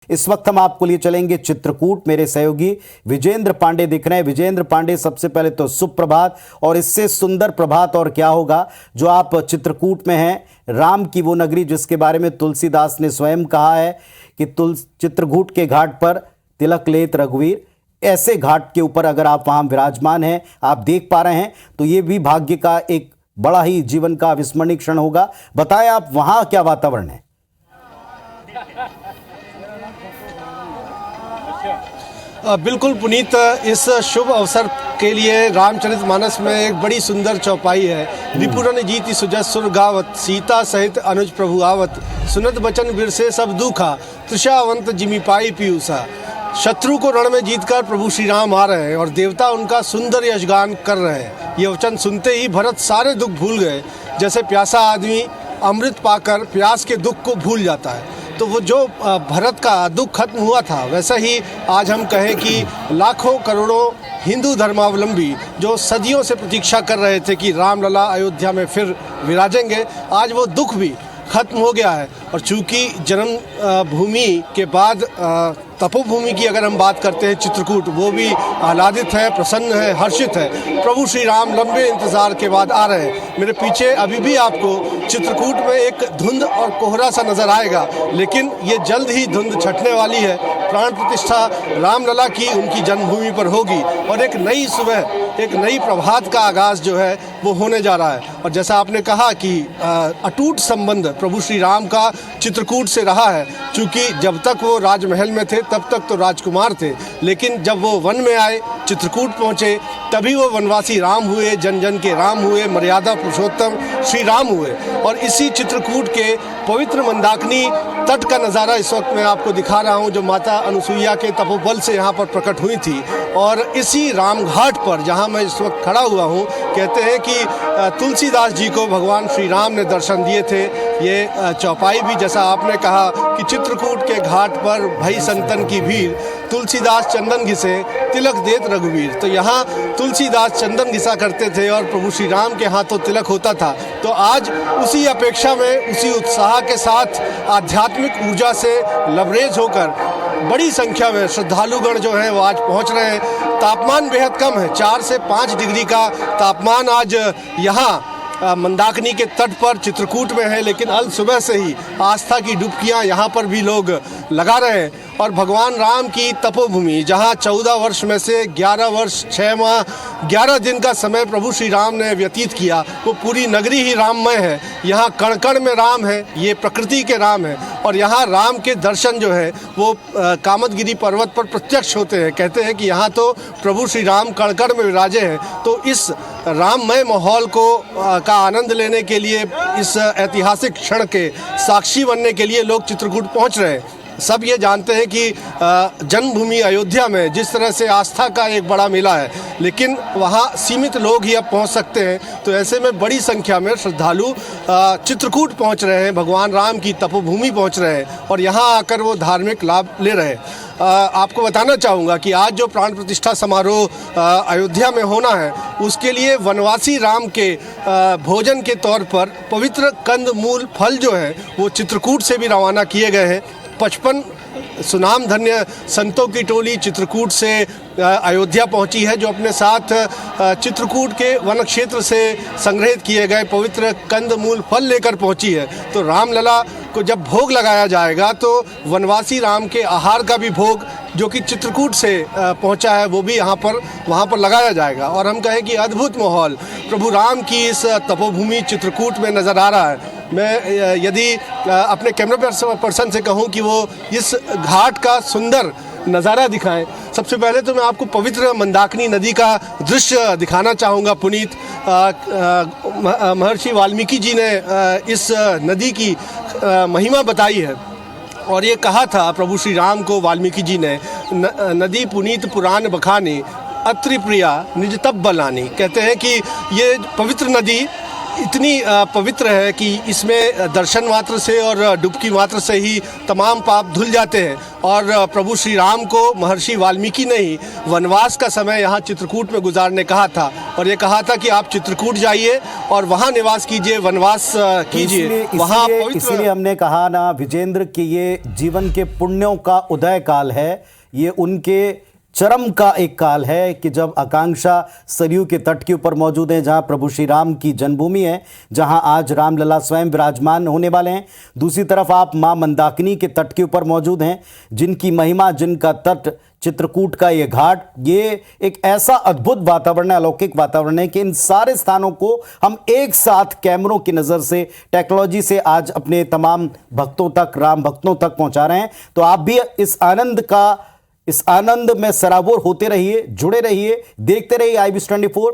इस वक्त हम आपको लिए चलेंगे चित्रकूट। मेरे सहयोगी विजेंद्र पांडे दिख रहे हैं। विजेंद्र पांडे, सबसे पहले तो सुप्रभात, और इससे सुंदर प्रभात और क्या होगा जो आप चित्रकूट में हैं, राम की वो नगरी जिसके बारे में तुलसीदास ने स्वयं कहा है कि चित्रकूट के घाट पर तिलक लेत रघुवीर। ऐसे घाट के ऊपर अगर आप वहां विराजमान हैं, आप देख पा रहे हैं, तो ये भी भाग्य का एक बड़ा ही जीवन का अविस्मरणीय क्षण होगा। बताएं आप वहां क्या वातावरण है? बिल्कुल पुनीत, इस शुभ अवसर के लिए रामचरितमानस में एक बड़ी सुंदर चौपाई है। रिपुरन जीति सुजस सुर गावत, सीता सहित अनुज प्रभु आवत, सुनत बचन बिरसे सब दुखा, तृषावंत जिमि पाई पीयूषा। शत्रु को रण में जीतकर प्रभु श्री राम आ रहे हैं और देवता उनका सुंदर यशगान कर रहे हैं। ये वचन सुनते ही भरत सारे दुख भूल गए। जैसे प्यासा आदमी अमृत पाकर प्यास के दुख को भूल जाता है, तो वो जो भरत का दुख खत्म हुआ था, वैसा ही आज हम कहें कि लाखों करोड़ों हिंदू धर्मावलंबी जो सदियों से प्रतीक्षा कर रहे थे कि रामलला अयोध्या में फिर विराजेंगे, आज वो दुख भी खत्म हो गया है। और चूँकि जन्म भूमि के बाद तपोभूमि की अगर हम बात करते हैं, चित्रकूट, वो भी आह्लादित है, प्रसन्न है, हर्षित है। प्रभु श्री राम लंबे इंतजार के बाद आ रहे हैं। मेरे पीछे अभी भी आपको चित्रकूट में एक धुंध और कोहरा सा नजर आएगा, लेकिन ये जल्द ही धुंध छटने वाली है। प्राण प्रतिष्ठा रामलला की उनकी जन्मभूमि पर होगी और एक नई सुबह, एक नई प्रभात का आगाज जो है वो होने जा रहा है। और जैसा आपने कहा कि अटूट संबंध प्रभु श्री राम का चित्रकूट से रहा है, क्योंकि जब तक वो राजमहल में थे तब तक तो राजकुमार थे, लेकिन जब वो वन में आए, चित्रकूट पहुँचे, तभी वो वनवासी राम हुए, जन जन के राम हुए, मर्यादा पुरुषोत्तम श्री राम हुए। और इसी चित्रकूट के पवित्र मंदाकिनी तट का नज़ारा इस वक्त मैं आपको दिखा रहा हूँ, जो माता अनुसुईया के तपोबल से यहाँ पर प्रकट हुई थी। और इसी रामघाट पर जहाँ मैं इस वक्त खड़ा हुआ हूँ, कहते हैं कि तुलसीदास जी को भगवान श्री राम ने दर्शन दिए थे। ये चौपाई भी, जैसा आपने कहा कि चित्रकूट के घाट पर भई संतन की भीड़, तुलसीदास चंदन घिसे तिलक देत रघुवीर। तो यहाँ तुलसीदास चंदन घिसा करते थे और प्रभु श्री राम के हाथों तिलक होता था। तो आज उसी अपेक्षा में, उसी उत्साह के साथ, आध्यात्मिक ऊर्जा से लबरेज होकर बड़ी संख्या में श्रद्धालुगण जो हैं वो आज पहुँच रहे हैं। तापमान बेहद कम है, 4 से 5 डिग्री का तापमान आज यहाँ मंदाकिनी के तट पर चित्रकूट में है, लेकिन अल सुबह से ही आस्था की डुबकियां यहाँ पर भी लोग लगा रहे हैं। और भगवान राम की तपोभूमि, जहाँ 14 वर्ष में से 11 वर्ष 6 माह 11 दिन का समय प्रभु श्री राम ने व्यतीत किया, वो पूरी नगरी ही राममय है। यहाँ कण कण में राम है, ये प्रकृति के राम है। और यहाँ राम के दर्शन जो है वो कामदगिरी पर्वत पर प्रत्यक्ष होते हैं। कहते हैं कि यहाँ तो प्रभु श्री राम कण कण में विराजे हैं। तो इस राममय माहौल को का आनंद लेने के लिए, इस ऐतिहासिक क्षण के साक्षी बनने के लिए लोग चित्रकूट पहुँच रहे हैं। सब ये जानते हैं कि जन्मभूमि अयोध्या में जिस तरह से आस्था का एक बड़ा मेला है, लेकिन वहाँ सीमित लोग ही अब पहुँच सकते हैं। तो ऐसे में बड़ी संख्या में श्रद्धालु चित्रकूट पहुँच रहे हैं, भगवान राम की तपोभूमि पहुँच रहे हैं और यहाँ आकर वो धार्मिक लाभ ले रहे हैं। आपको बताना चाहूँगा कि आज जो प्राण प्रतिष्ठा समारोह अयोध्या में होना है, उसके लिए वनवासी राम के भोजन के तौर पर पवित्र कंद मूल फल जो है वो चित्रकूट से भी रवाना किए गए हैं। 55 सुनाम धन्य संतों की टोली चित्रकूट से अयोध्या पहुंची है, जो अपने साथ चित्रकूट के वन क्षेत्र से संग्रहित किए गए पवित्र कंद मूल फल लेकर पहुंची है। तो रामलला को जब भोग लगाया जाएगा तो वनवासी राम के आहार का भी भोग, जो कि चित्रकूट से पहुंचा है, वो भी वहाँ पर लगाया जाएगा। और हम कहें कि अद्भुत माहौल प्रभु राम की इस तपोभूमि चित्रकूट में नज़र आ रहा है। मैं यदि अपने कैमरा पर्सन से कहूँ कि वो इस घाट का सुंदर नज़ारा दिखाएं, सबसे पहले तो मैं आपको पवित्र मंदाकिनी नदी का दृश्य दिखाना चाहूँगा। पुनीत, महर्षि वाल्मीकि जी ने इस नदी की महिमा बताई है और ये कहा था प्रभु श्री राम को वाल्मीकि जी ने, नदी पुनीत पुराण बखाने अत्रि प्रिया निज तब बलानी। कहते हैं कि ये पवित्र नदी इतनी पवित्र है कि इसमें दर्शन मात्र से और डुबकी मात्र से ही तमाम पाप धुल जाते हैं। और प्रभु श्री राम को महर्षि वाल्मीकि ने ही वनवास का समय यहाँ चित्रकूट में गुजारने कहा था, और ये कहा था कि आप चित्रकूट जाइए और वहाँ निवास कीजिए, वनवास कीजिए। वहाँ इसीलिए हमने कहा ना विजेंद्र कि ये जीवन के पुण्यों का उदय काल है, ये उनके चरम का एक काल है कि जब आकांक्षा सरयू के तट के ऊपर मौजूद है, जहां प्रभु श्री राम की जन्मभूमि है, जहां आज रामलला स्वयं विराजमान होने वाले हैं। दूसरी तरफ आप मां मंदाकिनी के तट के ऊपर मौजूद हैं, जिनकी महिमा, जिनका तट, चित्रकूट का ये घाट, ये एक ऐसा अद्भुत वातावरण है, अलौकिक वातावरण है कि इन सारे स्थानों को हम एक साथ कैमरों की नज़र से, टेक्नोलॉजी से आज अपने तमाम भक्तों तक, राम भक्तों तक पहुंचा रहे हैं। तो आप भी इस आनंद में सराबोर होते रहिए, जुड़े रहिए, देखते रहिए IBS 24।